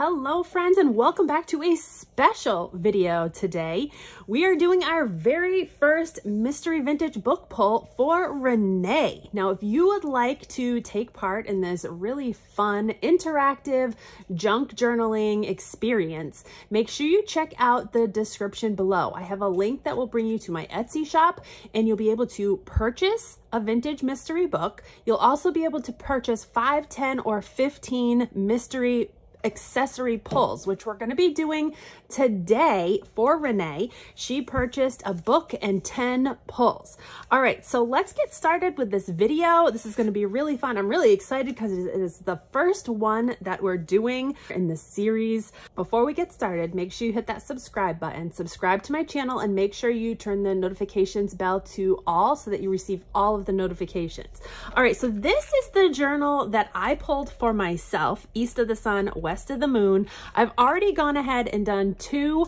Hello friends, and welcome back to a special video today. We are doing our very first mystery vintage book pull for Renee. Now, if you would like to take part in this really fun, interactive junk journaling experience, make sure you check out the description below. I have a link that will bring you to my Etsy shop, and you'll be able to purchase a vintage mystery book. You'll also be able to purchase 5, 10, or 15 mystery accessory pulls, which we're going to be doing today for Renee. She purchased a book and 10 pulls. All right, so let's get started with this video. This is going to be really fun. I'm really excited because it is the first one that we're doing in this series. Before we get started, make sure you hit that subscribe button, subscribe to my channel, and make sure you turn the notifications bell to all so that you receive all of the notifications. All right, so this is the journal that I pulled for myself, East of the Sun, West of the Moon. I've already gone ahead and done 2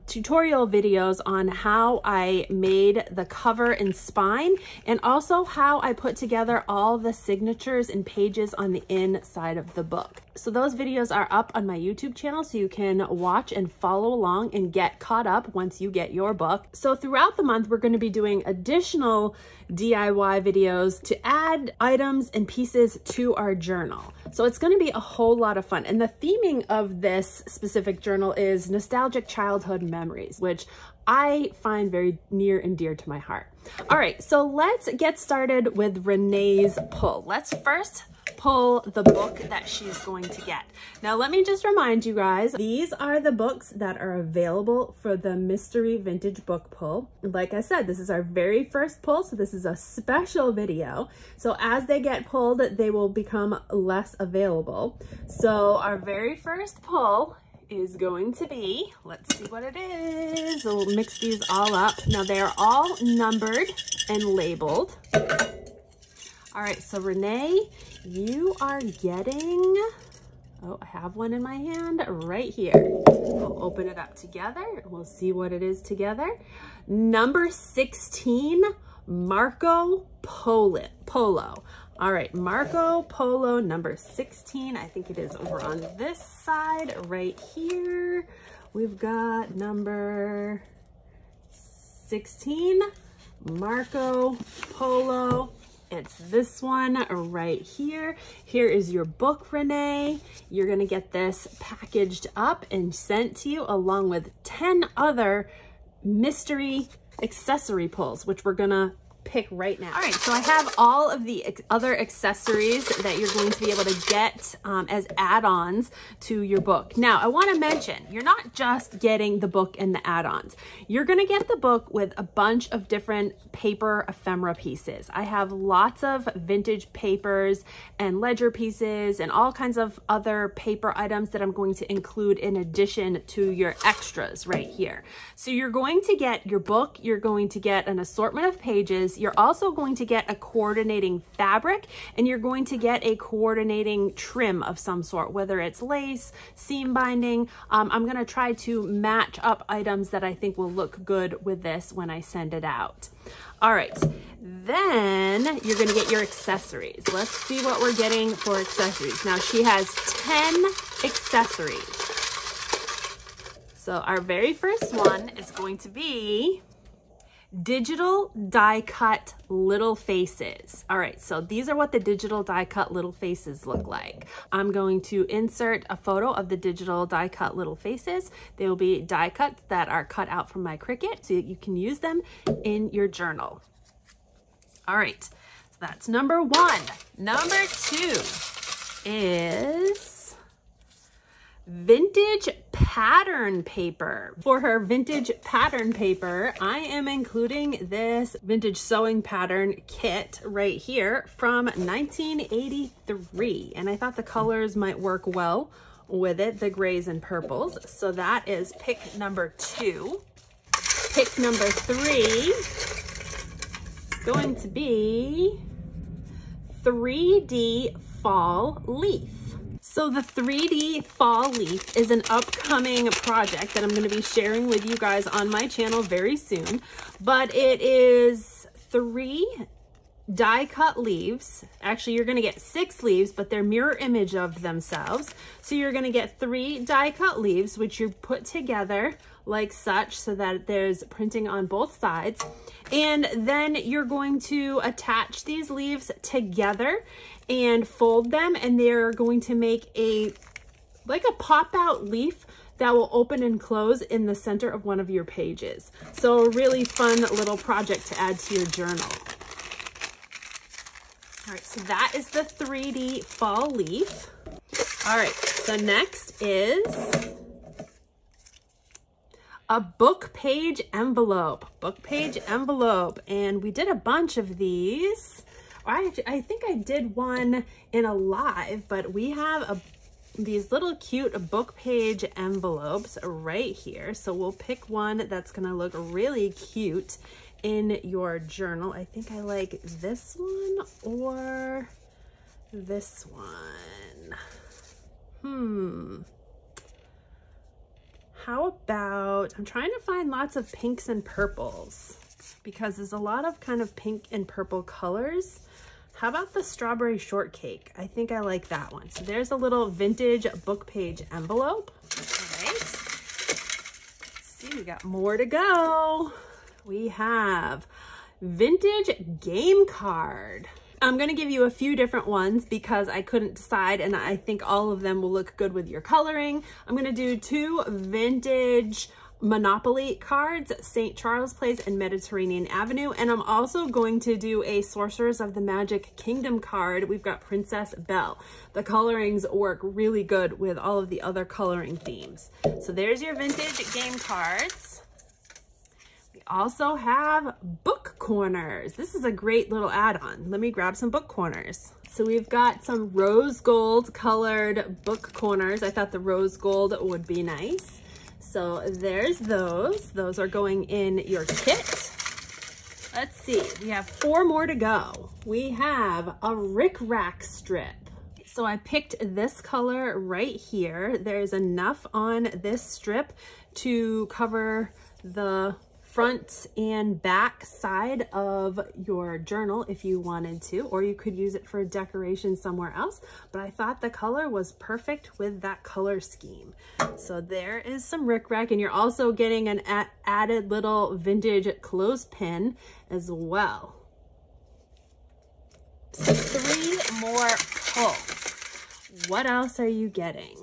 tutorial videos on how I made the cover and spine, and also how I put together all the signatures and pages on the inside of the book. So those videos are up on my YouTube channel, so you can watch and follow along and get caught up once you get your book. So throughout the month, we're going to be doing additional DIY videos to add items and pieces to our journal. So it's going to be a whole lot of fun. And the theming of this specific journal is nostalgic childhood memories, which I find very near and dear to my heart. All right, so let's get started with Renee's pull. Let's first pull the book that she's going to get. Now, let me just remind you guys, these are the books that are available for the mystery vintage book pull. Like I said, this is our very first pull, so this is a special video. So as they get pulled, they will become less available. So our very first pull is going to be, let's see what it is. So we'll mix these all up. Now, they are all numbered and labeled. All right, so Renee, you are getting, oh, I have one in my hand right here. We'll open it up together. We'll see what it is together. Number 16, Marco Polo. All right, Marco Polo number 16. I think it is over on this side right here. We've got number 16, Marco Polo. It's this one right here. Here is your book, Renee. You're gonna get this packaged up and sent to you along with 10 other mystery accessory pulls, which we're gonna pick right now. All right, so I have all of the other accessories that you're going to be able to get as add-ons to your book. Now, I want to mention, you're not just getting the book and the add-ons. You're going to get the book with a bunch of different paper ephemera pieces. I have lots of vintage papers and ledger pieces and all kinds of other paper items that I'm going to include in addition to your extras right here. So you're going to get your book, you're going to get an assortment of pages, you're also going to get a coordinating fabric, and you're going to get a coordinating trim of some sort, whether it's lace, seam binding. I'm going to try to match up items that I think will look good with this when I send it out. All right, then you're going to get your accessories. Let's see what we're getting for accessories. Now, she has 10 accessories. So our very first one is going to be digital die cut little faces. All right, so these are what the digital die cut little faces look like. I'm going to insert a photo of the digital die cut little faces. They will be die cuts that are cut out from my Cricut so that you can use them in your journal. All right, so that's number 1. Number 2 is vintage pattern paper. For her vintage pattern paper, I am including this vintage sewing pattern kit right here from 1983. And I thought the colors might work well with it, the grays and purples. So that is pick number 2. Pick number 3 is going to be 3D fall leaf. So the 3D fall leaf is an upcoming project that I'm going to be sharing with you guys on my channel very soon, but it is 3 die cut leaves. Actually, you're gonna get 6 leaves, but they're mirror image of themselves. So you're gonna get 3 die cut leaves, which you put together like such so that there's printing on both sides. And then you're going to attach these leaves together and fold them, and they're going to make like a pop out leaf that will open and close in the center of one of your pages. So a really fun little project to add to your journal. All right, so that is the 3D fall leaf. All right, so next is a book page envelope. Book page envelope, and we did a bunch of these. I think I did one in a live, but we have these little cute book page envelopes right here. So we'll pick one that's gonna look really cute in your journal. I think I like this one or this one. How about, I'm trying to find lots of pinks and purples because there's a lot of kind of pink and purple colors. How about the strawberry shortcake? I think I like that one. So there's a little vintage book page envelope. All right. Let's see, we got more to go. We have vintage game card. I'm gonna give you a few different ones because I couldn't decide, and I think all of them will look good with your coloring. I'm gonna do 2 vintage Monopoly cards, St. Charles Place and Mediterranean Avenue. And I'm also going to do a Sorcerers of the Magic Kingdom card. We've got Princess Belle. The colorings work really good with all of the other coloring themes. So there's your vintage game cards. We also have book corners. This is a great little add-on. Let me grab some book corners. So we've got some rose gold colored book corners. I thought the rose gold would be nice. So there's those. Those are going in your kit. Let's see, we have 4 more to go. We have a rickrack strip. So I picked this color right here. There's enough on this strip to cover the front and back side of your journal if you wanted to, or you could use it for decoration somewhere else. But I thought the color was perfect with that color scheme. So there is some rickrack, and you're also getting an added little vintage clothespin as well. So 3 more pulls. What else are you getting?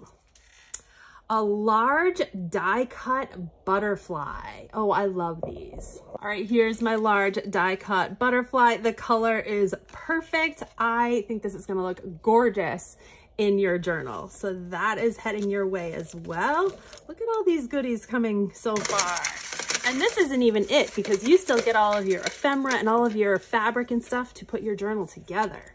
A large die cut butterfly. Oh, I love these. All right, here's my large die cut butterfly. The color is perfect. I think this is gonna look gorgeous in your journal. So that is heading your way as well. Look at all these goodies coming so far. And this isn't even it, because you still get all of your ephemera and all of your fabric and stuff to put your journal together.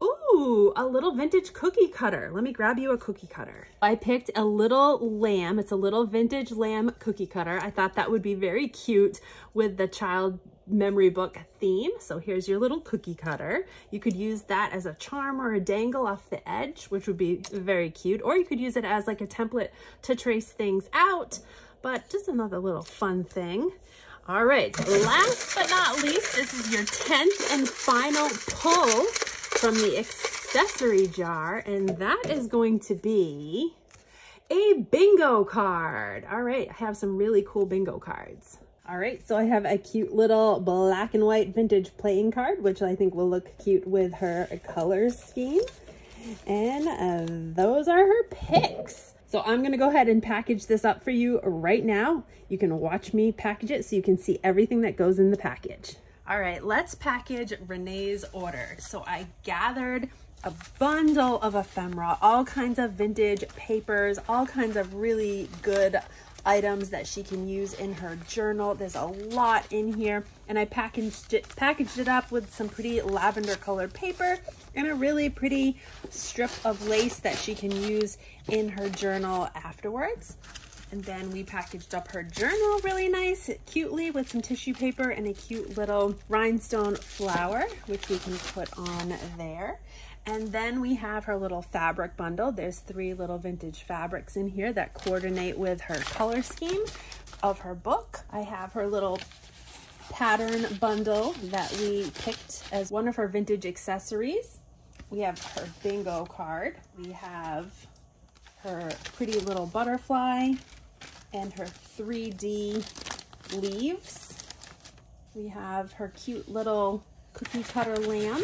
Ooh, a little vintage cookie cutter. Let me grab you a cookie cutter. I picked a little lamb. It's a little vintage lamb cookie cutter. I thought that would be very cute with the child memory book theme. So here's your little cookie cutter. You could use that as a charm or a dangle off the edge, which would be very cute. Or you could use it as like a template to trace things out, but just another little fun thing. All right, last but not least, this is your 10th and final pull from the accessory jar, and that is going to be a bingo card. All right, I have some really cool bingo cards. All right, so I have a cute little black and white vintage playing card, which I think will look cute with her color scheme. And those are her picks. So I'm gonna go ahead and package this up for you right now. You can watch me package it so you can see everything that goes in the package. All right, let's package Renee's order. So I gathered a bundle of ephemera, all kinds of vintage papers, all kinds of really good items that she can use in her journal. There's a lot in here, and I packaged it up with some pretty lavender colored paper and a really pretty strip of lace that she can use in her journal afterwards. And then we packaged up her journal really nice, cutely, with some tissue paper and a cute little rhinestone flower, which we can put on there. And then we have her little fabric bundle. There's 3 little vintage fabrics in here that coordinate with her color scheme of her book. I have her little pattern bundle that we picked as one of her vintage accessories. We have her bingo card. We have her pretty little butterfly and her 3D leaves. We have her cute little cookie cutter lamb.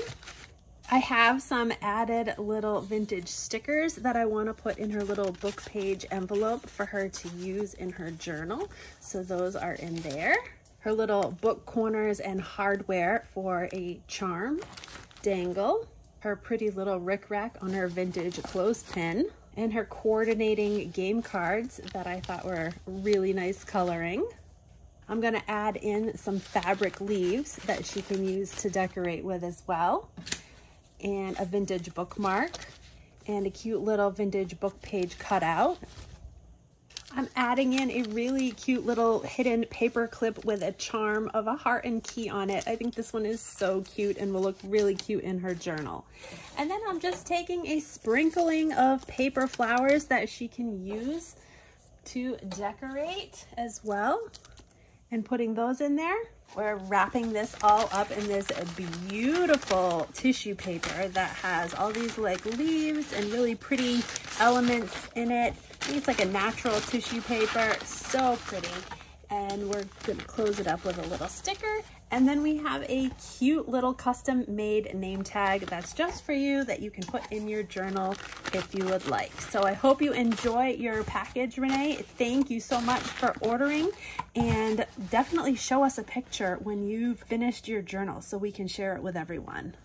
I have some added little vintage stickers that I want to put in her little book page envelope for her to use in her journal. So those are in there. Her little book corners and hardware for a charm dangle. Her pretty little rickrack on her vintage clothespin. And her coordinating game cards that I thought were really nice coloring. I'm going to add in some fabric leaves that she can use to decorate with as well. And a vintage bookmark and a cute little vintage book page cutout. I'm adding in a really cute little hidden paper clip with a charm of a heart and key on it. I think this one is so cute and will look really cute in her journal. And then I'm just taking a sprinkling of paper flowers that she can use to decorate as well and putting those in there. We're wrapping this all up in this beautiful tissue paper that has all these like leaves and really pretty elements in it. I think it's like a natural tissue paper, so pretty. And we're gonna close it up with a little sticker. And then we have a cute little custom made name tag that's just for you that you can put in your journal if you would like. So I hope you enjoy your package, Renee. Thank you so much for ordering, and definitely show us a picture when you've finished your journal so we can share it with everyone.